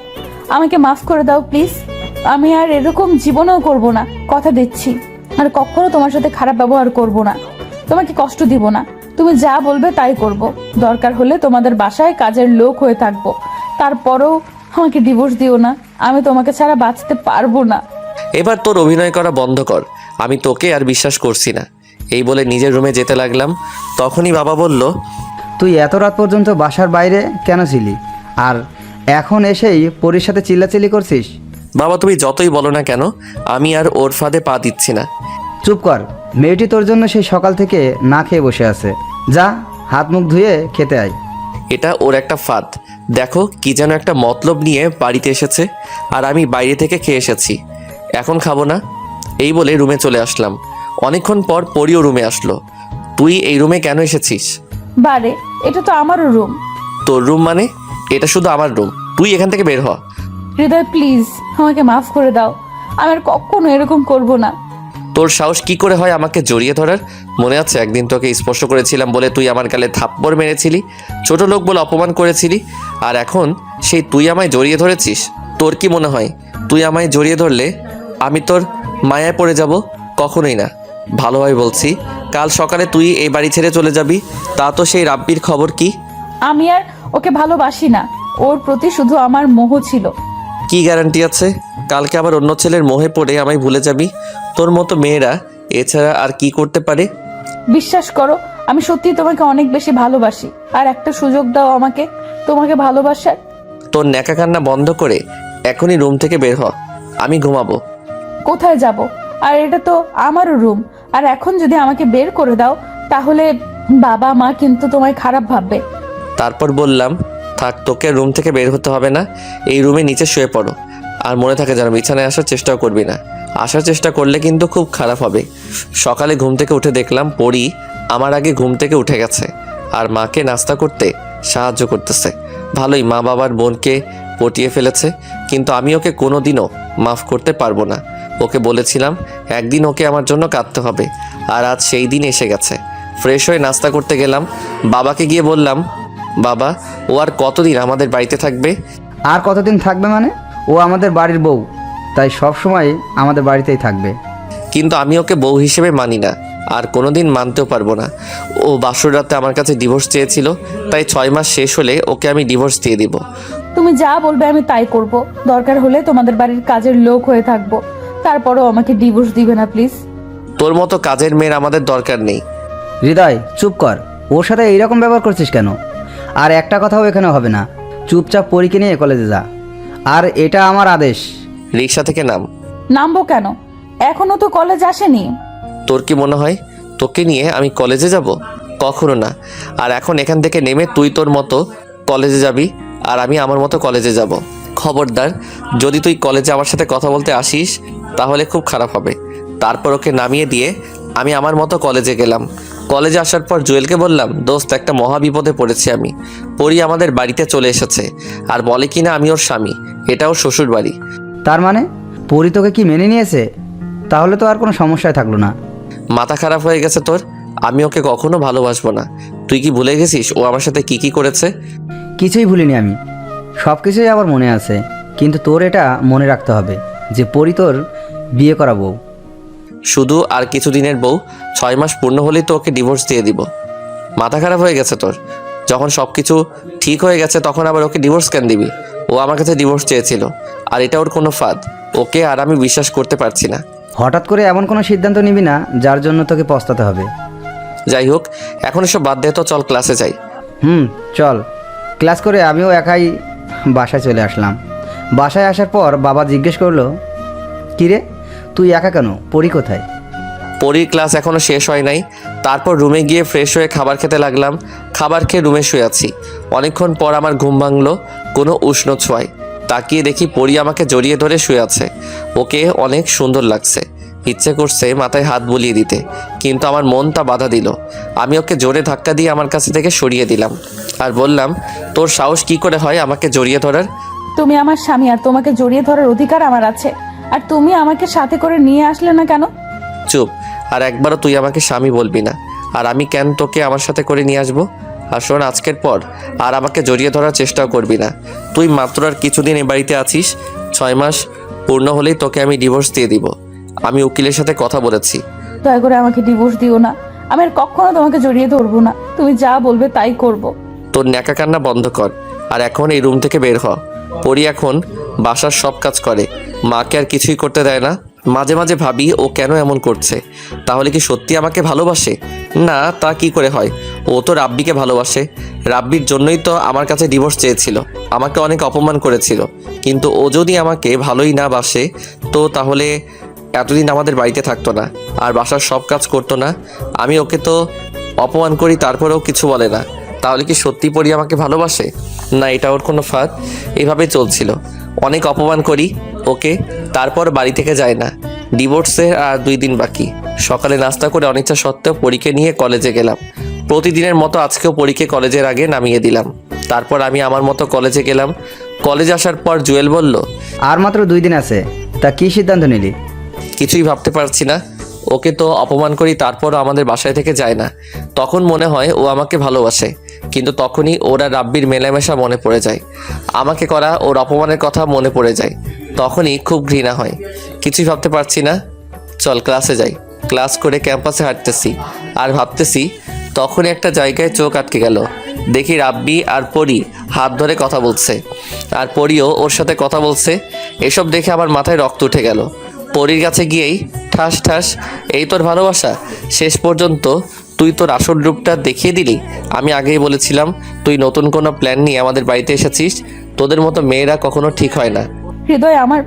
আমাকে মাফ করে দাও প্লিজ। আমি আর এরকম জীবনেও করব না, কথা দিচ্ছি। আর কখনো তোমার সাথে খারাপ ব্যবহার করব না, তোমাকে কষ্ট দিব না। তুমি যা বলবে তাই করব, দরকার হলে তোমাদের বাসায় কাজের লোক হয়ে থাকবো। তারপরেও আমাকে ডিভোর্স দিও না, আমি তোমাকে ছাড়া বাঁচতে পারবো না। এবার তোর অভিনয় করা বন্ধ কর, আমি তোকে আর বিশ্বাস করছি না। এই বলে নিজের রুমে যেতে লাগলাম। তখনই বাবা বলল, তুই এত রাত পর্যন্ত বাসার বাইরে কেন ছিলি? আর এখন এসেই পরীর সাথে চিল্লাচিল্লি করছিস? বাবা তুমি যতই বলো না কেন, আমি আর ওর ফাঁদে পা দিচ্ছি না। চুপ কর, মেয়েটি তোর জন্য সেই সকাল থেকে না খেয়ে বসে আছে। যা, হাত মুখ ধুয়ে খেতে আয়। এটা ওর একটা ফাঁদ। দেখো কি যেন একটা মতলব নিয়ে বাড়িতে এসেছে, আর আমি বাইরে থেকে খেয়ে এসেছি, এখন খাবো না। এই বলে রুমে চলে আসলাম। অনেকক্ষণ পর পরিও রুমে আসলো। তুই এই রুমে কেন এসেছিস? বারে, এটা তো আমারও রুম। তোর রুম মানে? এটা শুধু আমার রুম, তুই এখান থেকে বের হ। হৃদয় প্লিজ আমাকে মাফ করে দাও, আমি আর কখনো এরকম করব না। তোর সাহস কি করে হয় আমাকে জড়িয়ে ধরার? মনে আছে একদিন তোকে স্পর্শ করেছিলাম বলে তুই আমার গালে থাপ্পড় মেরেছিলি, ছোট লোক বলে অপমান করেছিলি, আর এখন সেই তুই আমায় জড়িয়ে ধরেছিস? তোর কি মনে হয় তুই আমায় জড়িয়ে ধরলে আমি তোর মায়ায় পড়ে যাব? কখনোই না। ভালোভাবে বলছি, কাল সকালে তুই এই বাড়ি ছেড়ে চলে যাবি। তা তো সেই রাব্বির খবর কি? আমি আর ওকে ভালোবাসি না, ওর প্রতি শুধু আমার মোহ ছিল। কি গ্যারান্টি আছে কালকে আবার অন্য ছেলের মোহে পড়ে আমায় ভুলে যাবি? তোর মতো মেয়েরা এছাড়া আর কি করতে পারে? বিশ্বাস করো, আমি সত্যি তোমাকে অনেক বেশি ভালোবাসি। আর একটা সুযোগ দাও আমাকে তোমাকে ভালোবাসার। তোর ন্যাকা কান্না বন্ধ করে এখনই রুম থেকে বের হ, আমি ঘুমাবো। কোথায় যাব? আর এটা তো আমারও রুম। আর এখন যদি আমাকে বের করে দাও তাহলে বাবা মা কিন্তু তোমায় খারাপ ভাববে। তারপর বললাম, থাক, তোকে রুম থেকে বের হতে হবে না, এই রুমে নিচে শুয়ে পড়ো। আর মনে থাকে যেন বিছানায় আসার চেষ্টাও করবি না। আসার চেষ্টা করলে কিন্তু খুব খারাপ হবে। সকালে ঘুম থেকে উঠে দেখলাম পরি আমার আগে ঘুম থেকে উঠে গেছে আর মাকে নাস্তা করতে সাহায্য করতেছে। ভালোই, মা বাবার বোনকে পটিয়ে ফেলেছে, কিন্তু আমি ওকে কোনো দিনও মাফ করতে পারবো না। ওকে বলেছিলাম একদিন ওকে আমার জন্য কাঁদতে হবে, আর আজ সেই দিন এসে গেছে। ফ্রেশ হয়ে নাস্তা করতে গেলাম। বাবাকে গিয়ে বললাম, বাবা ও আর কতদিন আমাদের বাড়িতে থাকবে? আর কতদিন থাকবে মানে? ও আমাদের বাড়ির বউ, তাই সব সময় আমাদের বাড়িতেই থাকবে। কিন্তু আমি ওকে বউ হিসেবে মানি না, আর কোনোদিন মানতেও পারবো না। ও বাসর রাতে আমার কাছে ডিভোর্স চেয়েছিল, তাই 6 মাস শেষ হলে ওকে আমি ডিভোর্স দিয়ে দিব। তুমি যা বলবে আমি তাই করব, দরকার হলে তোমাদের বাড়ির কাজের লোক হয়ে থাকবো। তারপরও আমাকে ডিভোর্স দিবে না প্লিজ। তোর মতো কাজের মেয়ের আমাদের দরকার নেই। হৃদয় চুপ কর, ওর সাথে এইরকম ব্যবহার করছিস কেন? আর একটা কথাও এখানে হবে না, চুপচাপ পরীকে নিয়ে কলেজে যা, আর এটা আমার আদেশ। রিক্সা থেকে নাম। নামবো কেন? এখনো তো কলেজ আসেনি। তোর কি মনে হয় তোকে নিয়ে আমি কলেজে যাব? কখনো না। আর এখন এখান থেকে নেমে তুই তোর মতো কলেজে যাবি, আর আমি আমার মতো কলেজে যাব। খবরদার, যদি তুই কলেজে আমার সাথে কথা বলতে আসিস তাহলে খুব খারাপ হবে। তারপর ওকে নামিয়ে দিয়ে আমি আমার মতো কলেজে গেলাম। কলেজে আসার পর জুয়েলকে বললাম, দোস্ত একটা মহা বিপদে পড়েছি আমি। পরি আমাদের বাড়িতে চলে এসেছে আর বলে কিনা আমি ওর স্বামী, এটা ওর শ্বশুর বাড়ি। তার মানে পরি তোকে কি মেনে নিয়েছে? তাহলে তো আর কোনো সমস্যায় থাকলো না। মাথা খারাপ হয়ে গেছে তোর? আমি ওকে কখনো ভালোবাসবো না। তুই কি ভুলে গেছিস ও আমার সাথে কি কি করেছে? কিছুই ভুলিনি আমি, সব কিছুই আবার মনে আছে। কিন্তু তোর এটা মনে রাখতে হবে যে পরি তোর বিয়ে করা বউ। শুধু আর কিছুদিনের বউ, 6 মাস পূর্ণ হলেই তো ওকে ডিভোর্স দিয়ে দিব। মাথা খারাপ হয়ে গেছে তোর? যখন সব কিছু ঠিক হয়ে গেছে তখন আবার ওকে ডিভোর্স কেন দিবি? ও আমার কাছে ডিভোর্স চেয়েছিল, আর এটা ওর কোনো ফাঁদ। ওকে আর আমি বিশ্বাস করতে পারছি না। হঠাৎ করে এমন কোনো সিদ্ধান্ত নিবি না যার জন্য তোকে পস্তাতে হবে। যাই হোক, এখন এসব বাদ দিয়ে তো চল ক্লাসে যাই। চল। ক্লাস করে আমিও একাই বাসায় চলে আসলাম। বাসায় আসার পর বাবা জিজ্ঞেস করলো, কিরে তুই একা কেন, পরি কোথায়? পরীর ক্লাস এখনও শেষ হয় নাই। তারপর রুমে গিয়ে ফ্রেশ হয়ে খাবার খেতে লাগলাম। খাবার খেয়ে রুমে শুয়ে আছি। অনেকক্ষণ পর আমার ঘুম ভাঙলো কোনো উষ্ণ ছোঁয়ায়। তাকিয়ে দেখি পরি আমাকে জড়িয়ে ধরে শুয়ে আছে। ওকে অনেক সুন্দর লাগছে। ইচ্ছে করছে মাথায় হাত বুলিয়ে দিতে, কিন্তু আমার মন তা বাধা দিল। আমি ওকে জোরে ধাক্কা দিয়ে আমার কাছে থেকে সরিয়ে দিলাম আর বললাম, তোর সাহস কি করে হয় আমাকে জড়িয়ে ধরার? তুমি আমার স্বামী আর তোমাকে জড়িয়ে ধরার অধিকার আমার আছে। আর তুমি আমাকে সাথে করে নিয়ে আসলে না কেন? চুপ। আর একবারও তুই আমাকে স্বামী বলবি না। আর আমি কেন তোকে আমার সাথে করে নিয়ে আসবো? আর শোন, আজকের পর আর আমাকে জড়িয়ে ধরার চেষ্টাও করবি না। তুই মাত্র আর কিছুদিন এ বাড়িতে আছিস, 6 মাস পূর্ণ হলেই তোকে আমি ডিভোর্স দিয়ে দিব। আমি উকিলের সাথে কথা বলেছি। দয়া করে আমাকে ডিভোর্স দিও না। আমি আর কখনো তোমাকে জড়িয়ে ধরবো না। তুমি যা বলবে তাই করব। তোর ন্যাকা কান্না বন্ধ কর আর এখন এই রুম থেকে বের হ। পরি এখন বাসার সব কাজ করে, মাকে আর কিছুই করতে দেয় না। মাঝে মাঝে ভাবি ও কেন এমন করছে। তাহলে কি সত্যি আমাকে ভালোবাসে? না, তা কি করে হয়? ও তো রাব্বিকে ভালোবাসে। রাব্বির জন্যই তো আমার কাছে ডিভোর্স চেয়েছিল, আমাকে অনেক অপমান করেছিল। কিন্তু ও যদি আমাকে ভালোই না বাসে তো তাহলে এতদিন আমাদের বাড়িতে থাকতো না আর বাসার সব কাজ করতো না। আমি ওকে তো অপমান করি, তারপরেও কিছু বলে না। তাহলে কি সত্যি পরি আমাকে ভালোবাসে? না, এটা ওর কোনো ফাঁদ। এভাবেই চলছিল। অনেক অপমান করি ওকে, তারপর বাড়ি থেকে যায় না। ডিভোর্সের আর 2 দিন বাকি। সকালে নাস্তা করে অনিচ্ছা সত্ত্বেও পরীকে নিয়ে কলেজে গেলাম। প্রতিদিনের মতো আজকেও পরীকে কলেজের আগে নামিয়ে দিলাম। তারপর আমি আমার মতো কলেজে গেলাম। কলেজে আসার পর জুয়েল বলল, আর মাত্র 2 দিন আছে, তা কি সিদ্ধান্ত নিলি? কিছুই ভাবতে পারছি না। ওকে তো অপমান করি, তারপরও আমাদের বাসায় থেকে যায় না। তখন মনে হয় ও আমাকে ভালোবাসে, কিন্তু তখনই ওরা রাব্বির মেলামেশা মনে পড়ে যায়। আমাকে করা ওর অপমানের কথা মনে পড়ে যায়, তখনই খুব ঘৃণা হয়। কিছুই ভাবতে পারছি না। চল ক্লাসে যাই। ক্লাস করে ক্যাম্পাসে হাঁটতেছি আর ভাবতেছি, তখনই একটা জায়গায় চোখ আটকে গেল। দেখি রাব্বি আর পরি হাত ধরে কথা বলছে, আর পরিও ওর সাথে কথা বলছে। এসব দেখে আমার মাথায় রক্ত উঠে গেল। পরির কাছে গিয়েই ঠাস ঠাস, এই তোর ভালোবাসা? শেষ পর্যন্ত তুই তোর আসল রূপটা দেখিয়ে দিলি। আমি আগেই বলেছিলাম তুই নতুন কোনো প্ল্যান নিয়ে আমাদের বাড়িতে এসেছিস। তোদের মতো মেয়েরা কখনো ঠিক হয় না। হৃদয় আমার।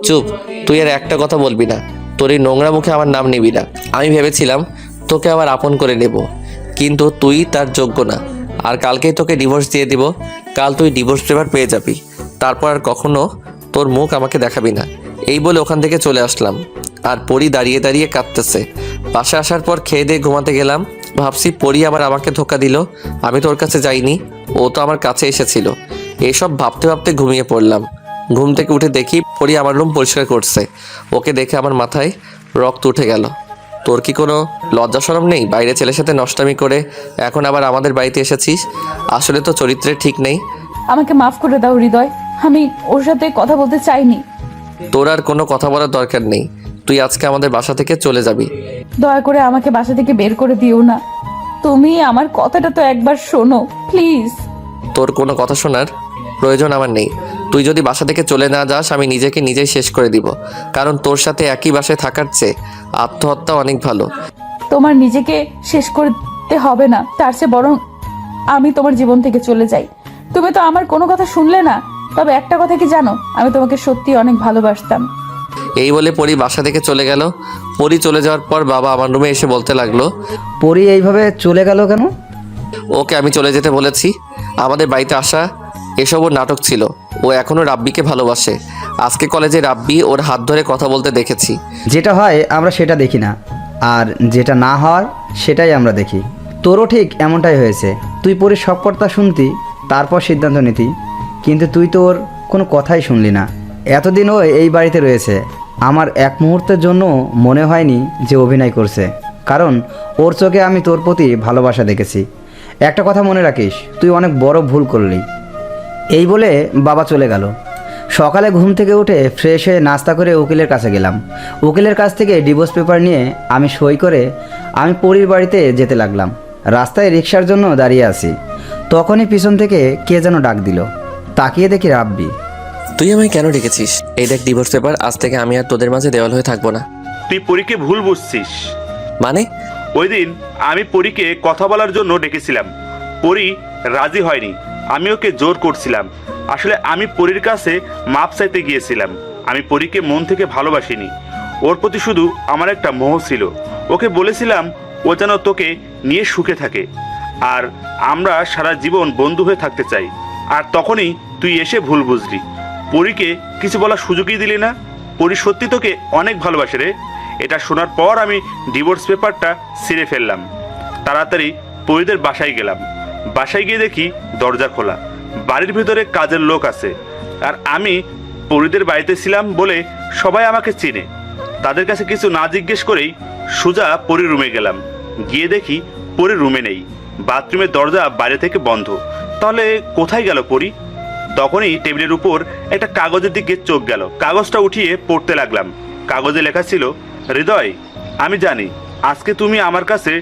চুপ, তুই আর একটা কথা বলবি না। তোর এই নোংরা মুখে আমার নাম নিবি না। আমি ভেবেছিলাম তোকে আবার আপন করে নেব, কিন্তু তুই তার যোগ্য না। আর কালকেই তোকে ডিভোর্স দিয়ে দিব। কাল তুই ডিভোর্স পেপার পেয়ে যাবি, তারপর আর কখনো তোর মুখ আমাকে দেখাবি না। এই বলে ওখান থেকে চলে আসলাম। আর পরি দাঁড়িয়ে দাঁড়িয়ে কাঁদতেছে। বাসায় আসার পর খেয়ে দিয়ে ঘুমাতে গেলাম। ভাবছি পরি আবার আমাকে ধোকা দিল। আমি তোর কাছে যাইনি, ও তো আমার কাছে এসেছিল। এইসব ভাবতে ভাবতে ঘুমিয়ে পড়লাম। ঘুম থেকে উঠে দেখি পরি আমার রুম পরিষ্কার করছে। ওকে দেখে আমার মাথায় রক্ত উঠে গেল। তোর কি কোনো লজ্জা শরম নেই? বাইরে ছেলের সাথে নষ্টামি করে এখন আবার আমাদের বাড়িতে এসেছিস। আসলে তো চরিত্রে ঠিক নেই। আমাকে মাফ করে দাও হৃদয়। আমি ওর সাথে কথা বলতে চাইনি। তোর আর কোনো কথা বলার দরকার নেই। তুই আজকে আমাদের বাসা থেকে চলে যাবি। দয়া করে আমাকে বাসা থেকে বের করে দিও না। তুমি আমার কথাটা তো একবার শোনো প্লিজ। তোর কোনো কথা শোনার প্রয়োজন আমার নেই। তুই যদি বাসা থেকে চলে না যাস আমি নিজেকে নিজেই শেষ করে দিব। কারণ তোর সাথে একই বাসায় থাকার চেয়ে আত্মহত্যা অনেক ভালো। তোমার নিজেকে শেষ করতে হবে না, তার চেয়ে বরং আমি তোমার জীবন থেকে চলে যাই। তুমি তো আমার কোনো কথা শুনলে না। তবে একটা কথা কি জানো, আমি তোমাকে সত্যি অনেক ভালোবাসতাম। এই বলে পরি বাসা থেকে চলে গেল। পরি চলে যাওয়ার পর বাবা আমার রুমে এসে বলতে লাগলো, পরি এইভাবে চলে গেল কেন? ওকে আমি চলে যেতে বলেছি। আমাদের বাড়িতে আসা এসবও নাটক ছিল। ও এখনও রাব্বিকে ভালোবাসে। আজকে কলেজে রাব্বি ওর হাত ধরে কথা বলতে দেখেছি। যেটা হয় আমরা সেটা দেখি না, আর যেটা না হয় সেটাই আমরা দেখি। তোরও ঠিক এমনটাই হয়েছে। তুই পরে সব কথা শুনতি, তারপর সিদ্ধান্ত নিতি, কিন্তু তুই তোর কোনো কথাই শুনলি না। এতদিন ও এই বাড়িতে রয়েছে, আমার এক মুহূর্তের জন্য মনে হয়নি যে অভিনয় করছে, কারণ ওর চোখে আমি তোর প্রতি ভালোবাসা দেখেছি। একটা কথা মনে রাখিস, তুই অনেক বড় ভুল করলি। এই বলে বাবা চলে গেল। সকালে ঘুম থেকে উঠে ফ্রেশ হয়ে নাস্তা করে উকিলের কাছে গেলাম। উকিলের কাছ থেকে ডিভোর্স পেপার নিয়ে আমি সই করে আমি পরির বাড়িতে যেতে লাগলাম। রাস্তায় রিক্সার জন্য দাঁড়িয়ে আছি, তখনই পিছন থেকে কে যেন ডাক দিল। তাকিয়ে দেখি রাব্বি। তুই আমায় কেন ডেকেছিস? এই দেখ ডিভোর্স পেপার। আজ থেকে আমি আর তোদের মাঝে দেওয়াল হয়ে থাকবো না। তুই পরীকে ভুল বুঝছিস। মানে? ওই দিন আমি পরীকে কথা বলার জন্য ডেকেছিলাম, পরী রাজি হয়নি। আমি ওকে জোর করছিলাম। আসলে আমি পরীর কাছে মাপ চাইতে গিয়েছিলাম। আমি পরীকে মন থেকে ভালোবাসিনি। ওর প্রতি শুধু আমার একটা মোহ ছিল। ওকে বলেছিলাম ও যেন তোকে নিয়ে সুখে থাকে, আর আমরা সারা জীবন বন্ধু হয়ে থাকতে চাই। আর তখনই তুই এসে ভুল বুঝলি। পরীকে কিছু বলার সুযোগই দিলি না। পরী সত্যি তোকে অনেক ভালোবাসে রে। এটা শোনার পর আমি ডিভোর্স পেপারটা ছিঁড়ে ফেললাম। তাড়াতাড়ি পরিদের বাসায় গেলাম। বাসায় গিয়ে দেখি দরজা খোলা, বাড়ির ভিতরে কাজের লোক আছে। আর আমি পরিদের বাড়িতে ছিলাম বলে সবাই আমাকে চিনে। তাদের কাছে কিছু না জিজ্ঞেস করেই সোজা পরির রুমে গেলাম। গিয়ে দেখি পরির রুমে নেই, বাথরুমের দরজা বাইরে থেকে বন্ধ। তাহলে কোথায় গেল পরি? তখনই টেবিলের উপর একটা কাগজের দিকে চোখ গেল। কাগজটা উঠিয়ে পড়তে লাগলাম। কাগজে লেখা ছিল, হৃদয়, আমি জানি আজকে তুমি আমার কাছে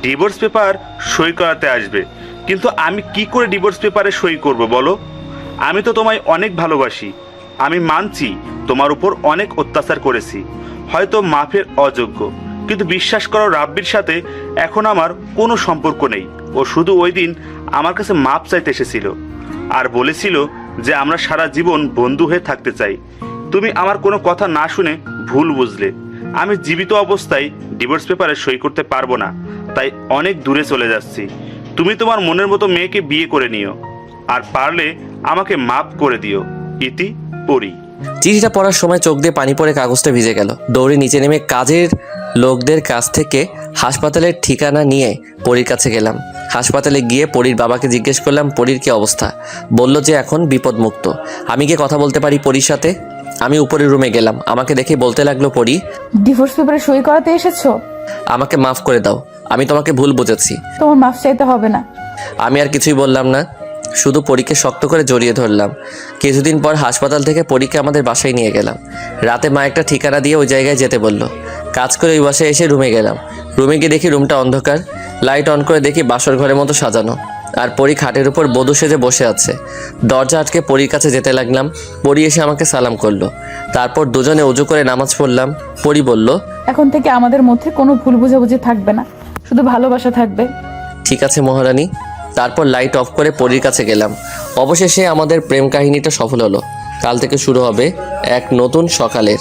ডিভোর্স পেপার সই করাতে আসবে, কিন্তু আমি কি করে ডিভোর্স পেপারে সই করব বলো? আমি তো তোমায় অনেক ভালোবাসি। আমি মানছি তোমার উপর অনেক অত্যাচার করেছি, হয়তো মাফের অযোগ্য, কিন্তু বিশ্বাস করো রাব্বির সাথে এখন আমার কোনো সম্পর্ক নেই। ও শুধু ওই দিন আমার কাছে মাপ চাইতে এসেছিল আর বলেছিল যে আমরা সারা জীবন বন্ধু হয়ে থাকতে চাই। তুমি আমার কোনো কথা না শুনে ভুল বুঝলে। আমি জীবিত অবস্থায় ডিভোর্স পেপারে সই করতে পারবো না, তাই অনেক দূরে চলে যাচ্ছি। তুমি তোমার মনের মতো মেয়েকে বিয়ে করে নিও, আর পারলে আমাকে মাফ করে দিও। ইতি, পরি। চিঠিটা পড়ার সময় চোখ দিয়ে পানি পড়ে কাগজটা ভিজে গেল। দৌড়ে নিচে নেমে কাজের লোকদের কাছ থেকে হাসপাতালের ঠিকানা নিয়ে পরীর কাছে গেলাম। হাসপাতালে গিয়ে পরীর বাবাকে জিজ্ঞেস করলাম পরীর কি অবস্থা। বলল যে এখন বিপদমুক্ত। আমি গিয়ে কথা বলতে পারি পরীর সাথে? আমি উপরের রুমে গেলাম। আমাকে দেখে বলতে লাগলো, পরী, ডিভোর্স পেপারে সই করাতে এসেছো? আমাকে মাফ করে দাও, আমি তোমাকে ভুল বুঝেছি। তোমার মাফ চাইতে হবে না। আমি আর কিছুই বললাম না, শুধু পরীকে শক্ত করে জড়িয়ে ধরলাম। কিছুদিন পর হাসপাতাল থেকে পরীকে আমাদের বাসায় নিয়ে গেলাম। রাতে মা একটা ঠিকানা দিয়ে ওই জায়গায় যেতে বলল। কাজ করে ওই বাসায় এসে রুমে গেলাম। রুমে গিয়ে দেখি রুমটা অন্ধকার। লাইট অন করে দেখি বাসর ঘরের মতো সাজানো, আর পরী খাটের উপর বধূ সেজে বসে আছে। দরজা আটকে পরীর কাছে যেতে লাগলাম। পরী এসে আমাকে সালাম করলো। তারপর দুজনে উজু করে নামাজ পড়লাম। পরী বলল, এখন থেকে আমাদের মধ্যে কোনো ভুল বোঝাবুঝি থাকবে না, শুধু ভালোবাসা থাকবে। ঠিক আছে মহারানী। তারপর লাইট অফ করে পরীর কাছে গেলাম। অবশেষে আমাদের প্রেম কাহিনীটা সফল হলো। কাল থেকে শুরু হবে এক নতুন সকালের।